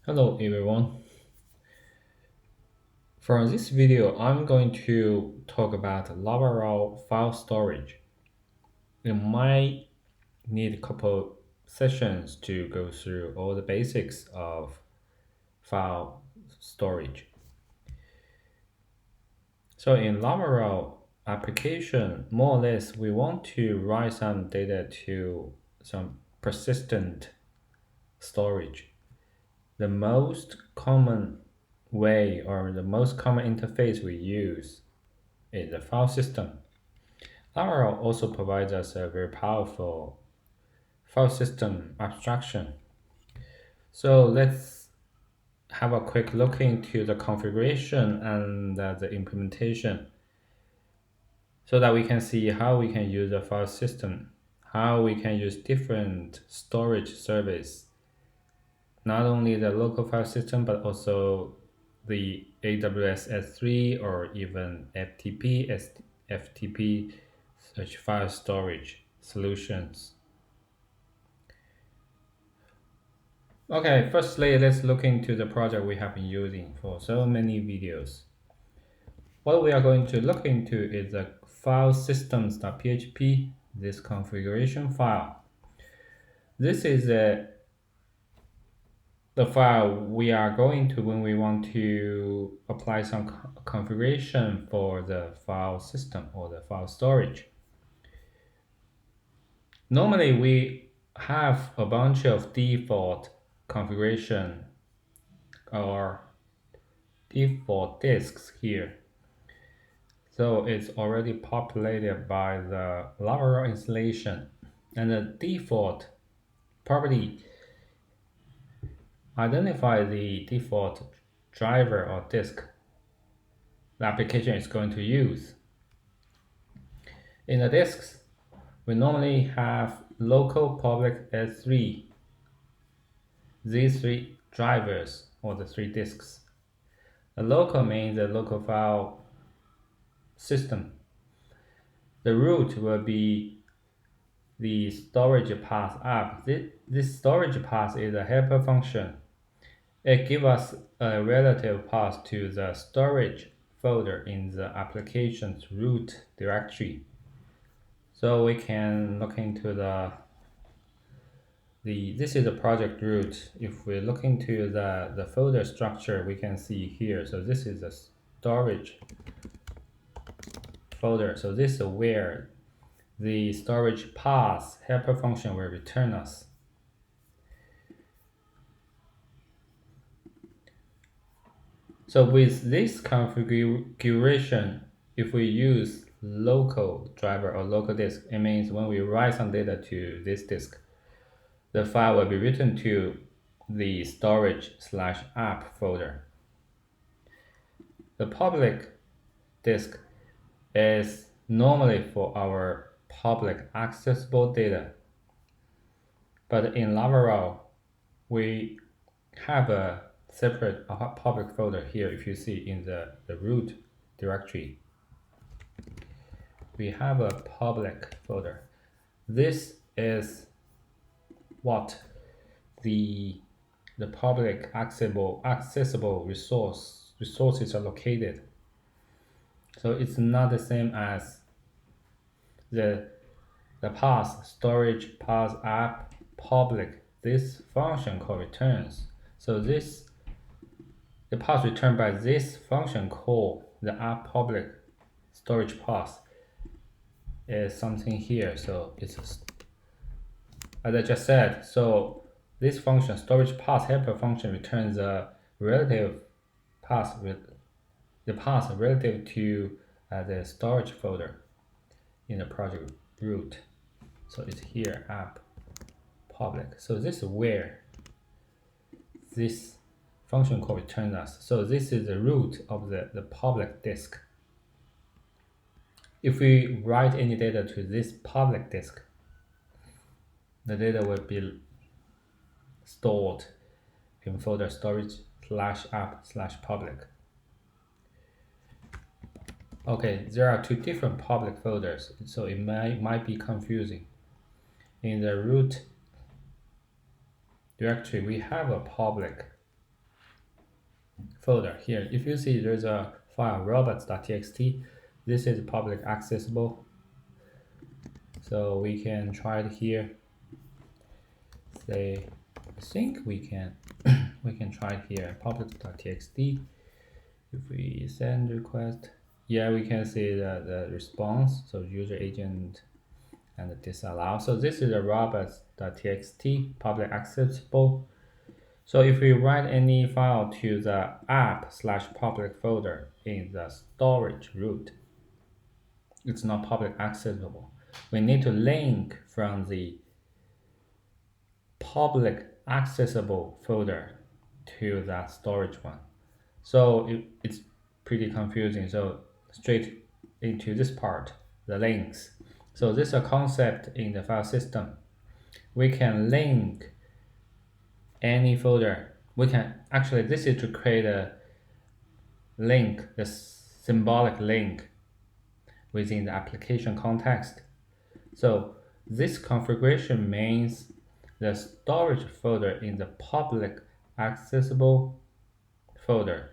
Hello everyone. For this video, I'm going to talk about Laravel file storage. We might need a couple sessions to go through all the basics of file storage. So in Laravel application, more or less, we want to write some data to some persistent storage. The most common way or the most common interface we use is the file system. Laravel also provides us a very powerful file system abstraction. So let's have a quick look into the configuration and the implementation so that we can see how we can use a file system, how we can use different storage service, not only the local file system, but also the AWS S3 or even FTP, such file storage solutions. Okay, firstly, let's look into the project we have been using for so many videos. What we are going to look into is the Filesystems.php, this configuration file. This is the file we are going to when we want to apply some configuration for the file system or the file storage. Normally, we have a bunch of default configuration or default disks here. So it's already populated by the Laravel installation, and the default property identify the default driver or disk the application is going to use. In the disks, we normally have local public S3, these three drivers or the three disks. The local means the local file system. The root will be the storage path app. This storage path is a helper function. It gives us a relative path to the storage folder in the application's root directory. So we can look into this is the project root. If we look into the folder structure, we can see here. So this is the storage folder. So this is where the storage path helper function will return us. So with this configuration, if we use local driver or local disk, it means when we write some data to this disk, the file will be written to the storage/app folder. The public disk is normally for our public accessible data. But in Laravel, we have a separate public folder here. If you see in the root directory, we have a public folder. This is what the public accessible resources are located. So it's not the same as the path storage path app public. This function called returns. So the path returned by this function called the app public storage path is something here. So it's as I just said. So this function storage path helper function returns a relative path the path relative to the storage folder in the project root. So it's here app public. So this is where this function call returns us. So this is the root of the public disk. If we write any data to this public disk, the data will be stored in folder storage/app/public. Okay, there are two different public folders, so it might be confusing. In the root directory, we have a public folder here. If you see there's a file robots.txt, this is public accessible. So we can try it here. Say, I think we can we can try it here, public.txt. If we send request, yeah, we can see the response. So user agent and disallow. So this is a robots.txt, public accessible. So if we write any file to the app/public folder in the storage root, it's not public accessible. We need to link from the public accessible folder to that storage one. So it's pretty confusing. So straight into this part, the links. So this is a concept in the file system. We can link any folder. We can actually, this is to create a link, the symbolic link within the application context. So this configuration means the storage folder in the public accessible folder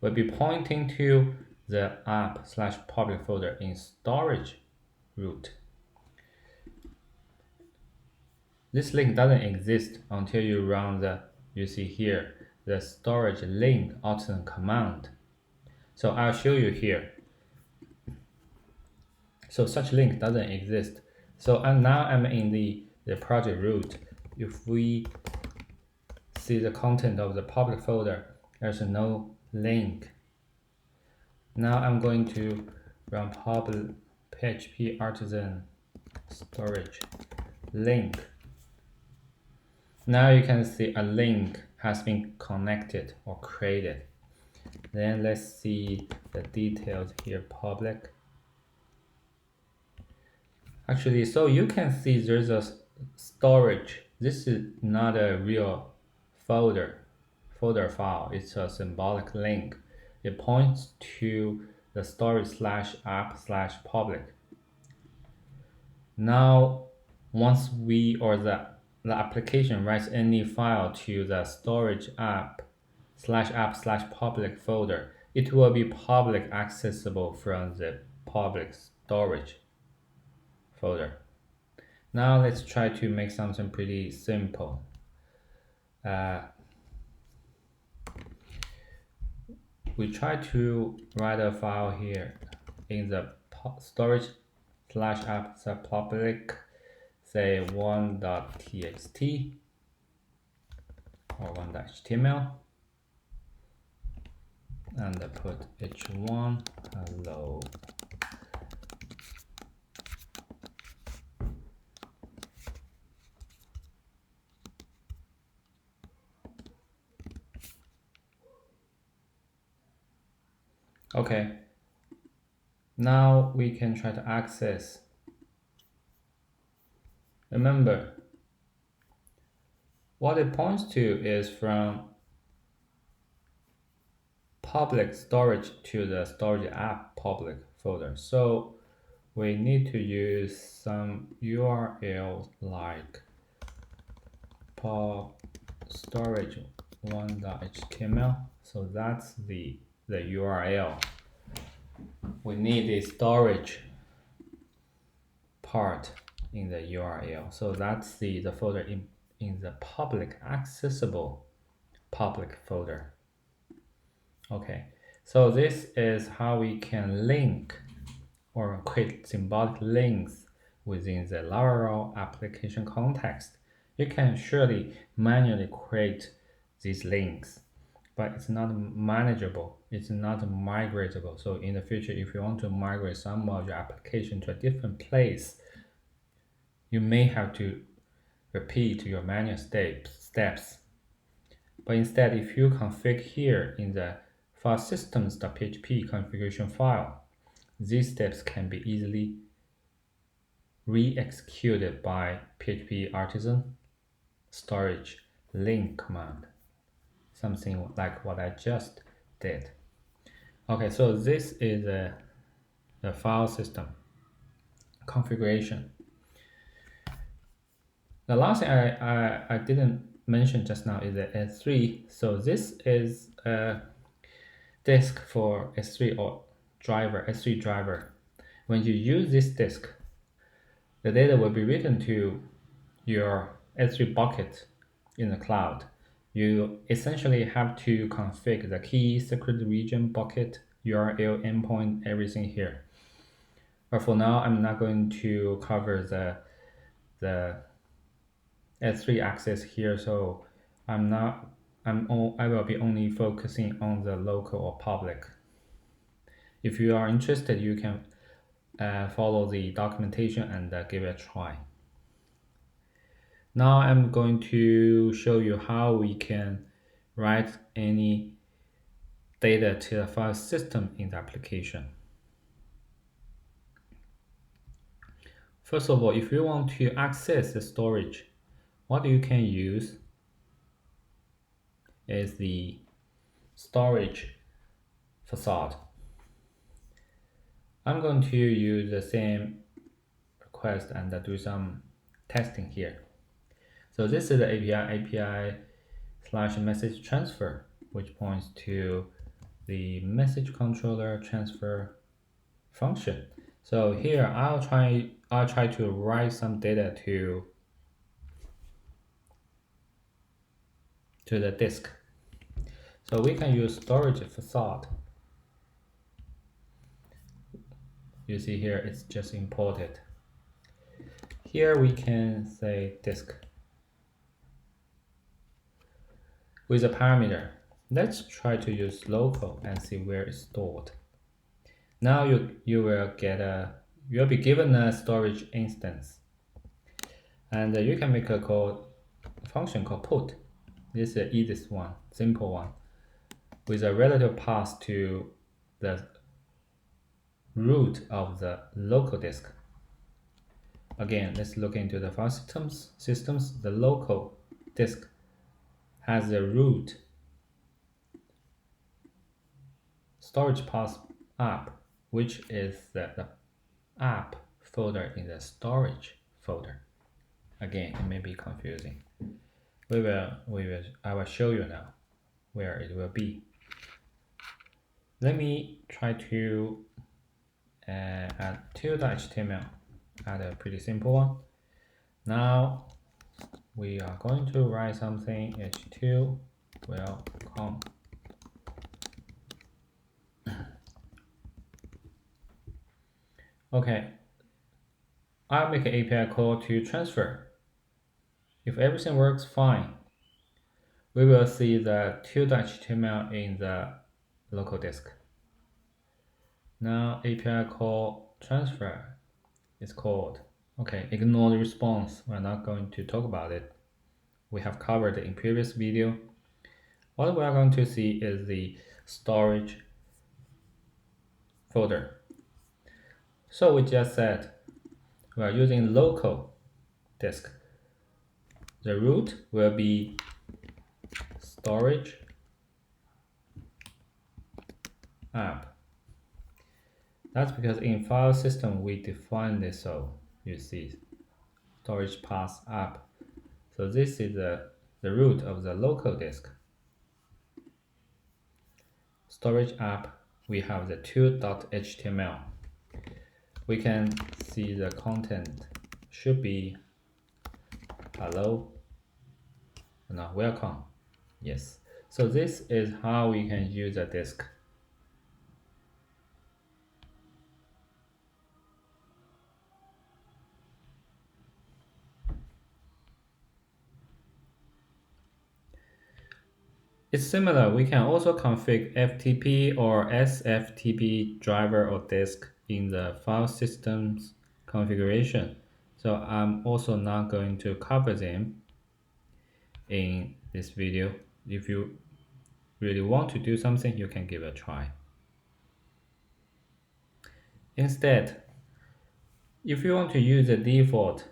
will be pointing to the app/public folder in storage root. This link doesn't exist until you run you see here, the storage link Autumn command. So I'll show you here. So such link doesn't exist. So now I'm in the project root. If we see the content of the public folder, there's no link. Now I'm going to run public php artisan storage link. Now you can see a link has been connected or created. Then let's see the details here, public. Actually, so you can see there's a storage. This is not a real folder file. It's a symbolic link. It points to the storage/app/public. Now, once we or the application writes any file to the storage app/app/public folder, it will be public accessible from the public storage folder. Now let's try to make something pretty simple. We try to write a file here in the storage/app/public, say 1.txt or 1.html, and put h1 hello. Okay, now we can try to access. Remember, what it points to is from public storage to the storage app public folder. So we need to use some URL like storage 1.html. So that's the URL. We need the storage part in the URL. So that's the folder in the public accessible public folder. Okay, so this is how we can link or create symbolic links within the Laravel application context. You can surely manually create these links, but it's not manageable, it's not migratable. So in the future, if you want to migrate some of your application to a different place, you may have to repeat your manual steps. But instead, if you configure here in the Filesystems.php configuration file, these steps can be easily re-executed by PHP artisan storage link command, something like what I just did. Okay, so this is the file system configuration. The last thing I didn't mentioned just now is the S3. So this is a disk for S3 or driver, S3 driver. When you use this disk, the data will be written to your S3 bucket in the cloud. You essentially have to configure the key, secret region, bucket, URL, endpoint, everything here. But for now, I'm not going to cover the S3 access here, so I will be only focusing on the local or public. If you are interested, you can follow the documentation and give it a try. Now I'm going to show you how we can write any data to the file system in the application. First of all, if you want to access the storage, what you can use is the storage facade. I'm going to use the same request and do some testing here. So this is the API/message transfer, which points to the message controller transfer function. So here I'll try to write some data to the disk. So we can use storage facade. You see here it's just imported. Here we can say disk with a parameter. Let's try to use local and see where it's stored. Now you'll be given a storage instance, and you can make a function called put. This is the easiest one, simple one, with a relative path to the root of the local disk. Again, let's look into the file systems. The local disk has the root storage path app, which is the app folder in the storage folder. Again, it may be confusing. I will show you now where it will be. Let me try to add tilde.html. Add a pretty simple one. Now we are going to write something h2 welcome. Okay, I'll make an API call to transfer. If everything works fine, we will see the tilde.html in the local disk. Now API call transfer is called. Okay, ignore the response. We're not going to talk about it. We have covered it in previous video. What we are going to see is the storage folder. So we just said we are using local disk. The root will be storage app. That's because in file system we define this, so you see storage path app. So this is the root of the local disk. Storage app, we have the tilde.html. We can see the content should be hello, no, welcome. Yes. So this is how we can use a disk. It's similar. We can also configure FTP or SFTP driver or disk in the file systems configuration. So I'm also not going to cover them in this video. If you really want to do something, you can give it a try. Instead, if you want to use the default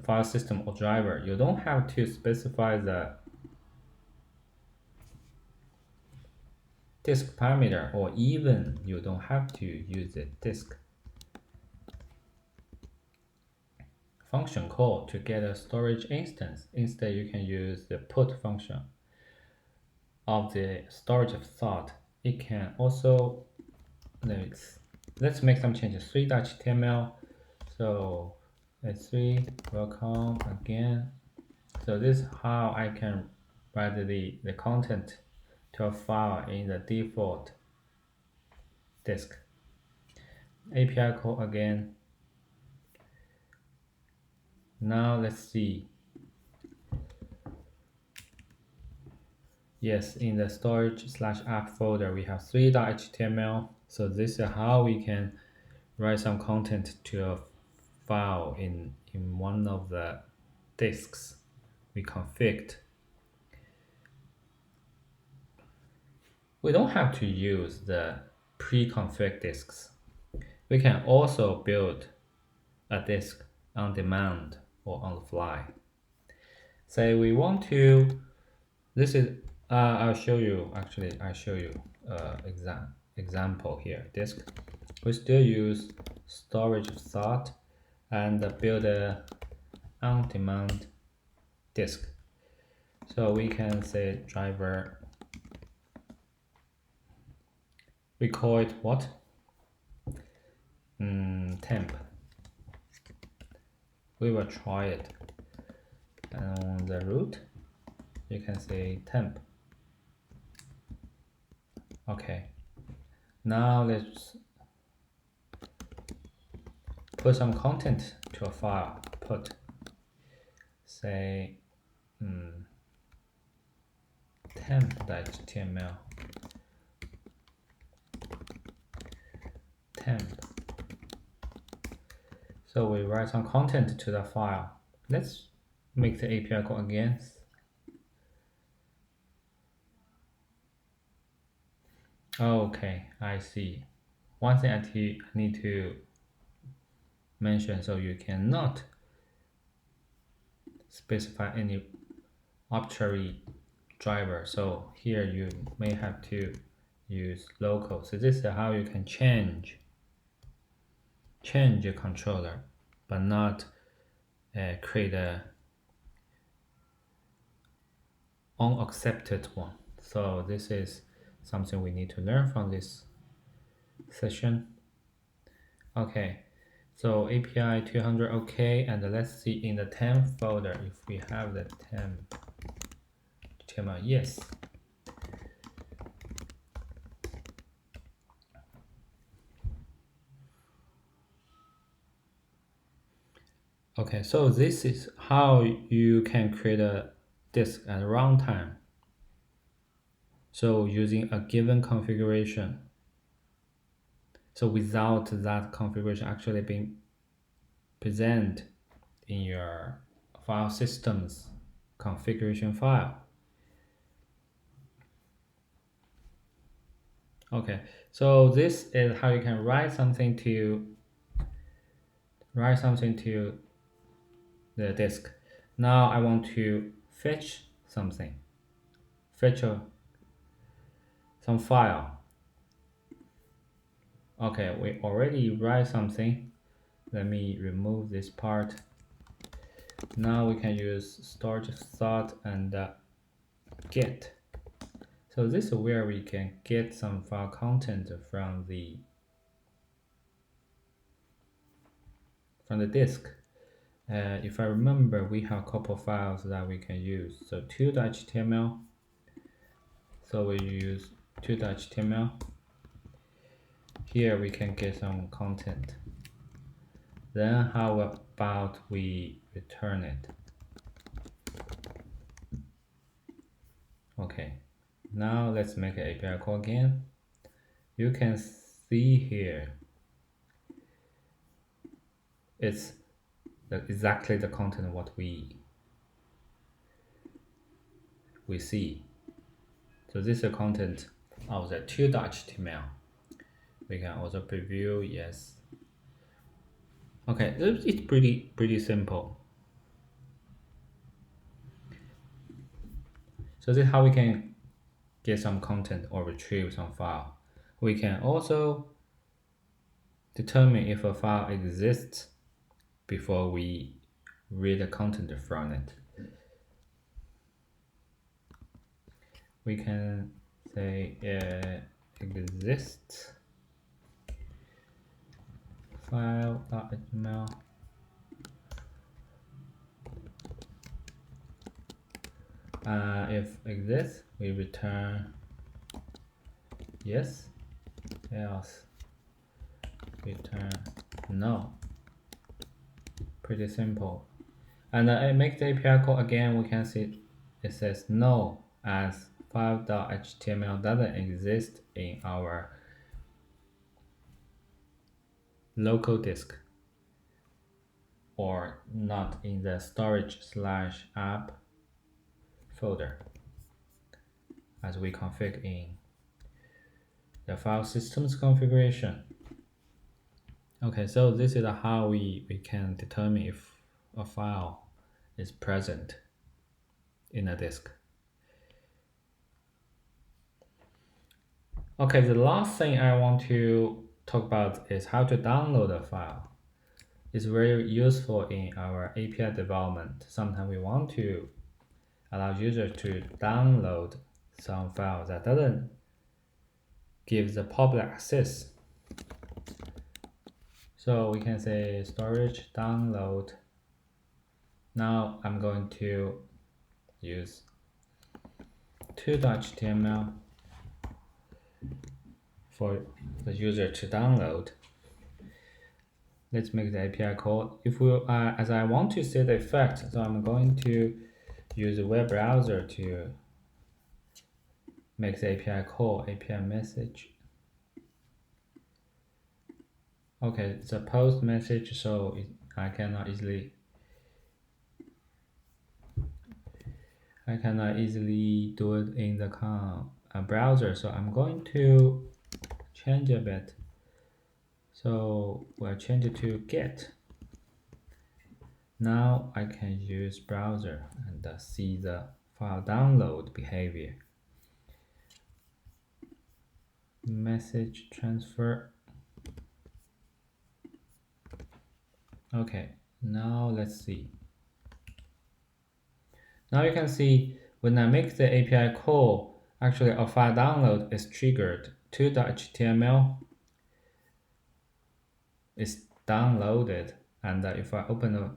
file system or driver, you don't have to specify the disk parameter, or even you don't have to use the disk function call to get a storage instance. Instead, you can use the put function of the storage of thought. It can also, let's make some changes. 3.html. So s3 welcome again. So this is how I can write the content to a file in the default disk. API call again. Now let's see. Yes, in the storage/app folder, we have 3.html. So this is how we can write some content to a file in one of the disks we configured. We don't have to use the pre-configured disks. We can also build a disk on demand or on the fly. Say we want to, this is, I'll show you, actually, I show you example here, disk. We still use storage of thought and build a on-demand disk. So we can say driver, we call it what? Temp. We will try it. And on the root, you can say temp. Okay. Now let's put some content to a file. Put, say, temp.html. Temp. So we write some content to the file. Let's make the API call again. Okay, I see. One thing I need to mention, so you cannot specify any arbitrary driver. So here you may have to use local. So this is how you can change your controller, but not create a unaccepted one. So this is something we need to learn from this session. Okay, so API 200 okay, and let's see in the temp folder if we have the temp HTML. Yes. Okay, so this is how you can create a disk at runtime. So using a given configuration. So without that configuration actually being present in your file systems configuration file. Okay, so this is how you can write something to the disk. Now I want to fetch something, some file. Okay, we already write something. Let me remove this part. Now we can use storage thought and get. So this is where we can get some file content from the disk. If I remember, we have a couple files that we can use. So 2.html. So we use 2.html. Here we can get some content. Then how about we return it? Okay, now let's make an API call again. You can see here, it's exactly the content of what we see. So this is the content of the 2.html. We can also preview, yes. Okay, it's pretty simple. So this is how we can get some content or retrieve some file. We can also determine if a file exists before we read the content from it. We can say exist file.html. If exists, we return yes, else return no. Pretty simple. And it makes the API call again. We can see it says no as file.html doesn't exist in our local disk or not in the storage/app folder as we config in the file systems configuration. Okay, so this is how we can determine if a file is present in a disk. Okay, the last thing I want to talk about is how to download a file. It's very useful in our API development. Sometimes we want to allow users to download some file that doesn't give the public access. So we can say storage download. Now I'm going to use 2.html for the user to download. Let's make the API call. If we, as I want to see the effect, so I'm going to use a web browser to make the API call, API message. Okay, it's a post message, so I cannot easily do it in the browser. So I'm going to change a bit. So we'll change it to get. Now I can use browser and see the file download behavior. Message transfer. Okay, now let's see. Now you can see when I make the API call, actually a file download is triggered. 2.html is downloaded, and if I open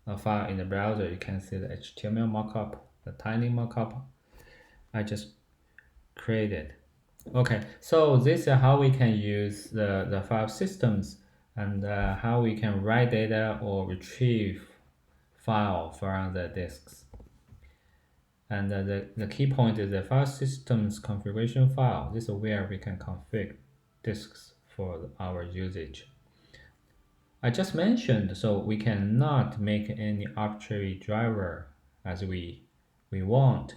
a file in the browser, you can see the HTML markup, the tiny markup I just created. Okay, so this is how we can use the file systems and how we can write data or retrieve file from the disks. And the key point is the file systems configuration file. This is where we can configure disks for our usage. I just mentioned, so we cannot make any arbitrary driver as we want.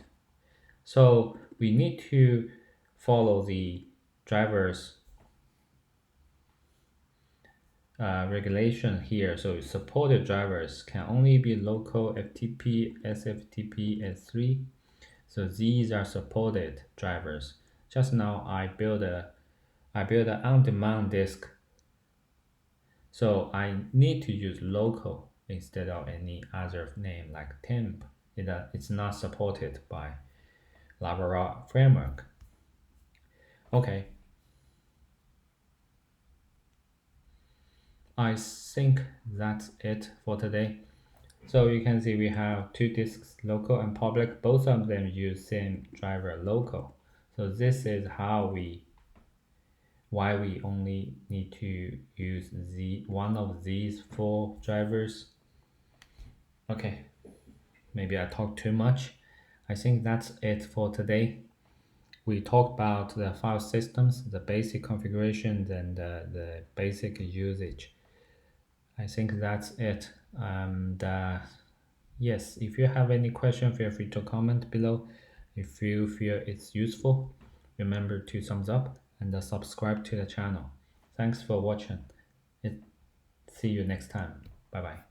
So we need to follow the drivers regulation here. So supported drivers can only be local FTP, SFTP, S3. So these are supported drivers. Just now I built an on-demand disk. So I need to use local instead of any other name like temp. It's not supported by Laravel framework. Okay. I think that's it for today. So you can see we have two disks, local and public. Both of them use same driver local. So this is why we only need to use one of these four drivers. Okay, maybe I talked too much. I think that's it for today. We talked about the file systems, the basic configurations, and the basic usage. I think that's it. Yes, if you have any question, feel free to comment below. If you feel it's useful, remember to thumbs up and subscribe to the channel. Thanks for watching. See you next time. Bye bye.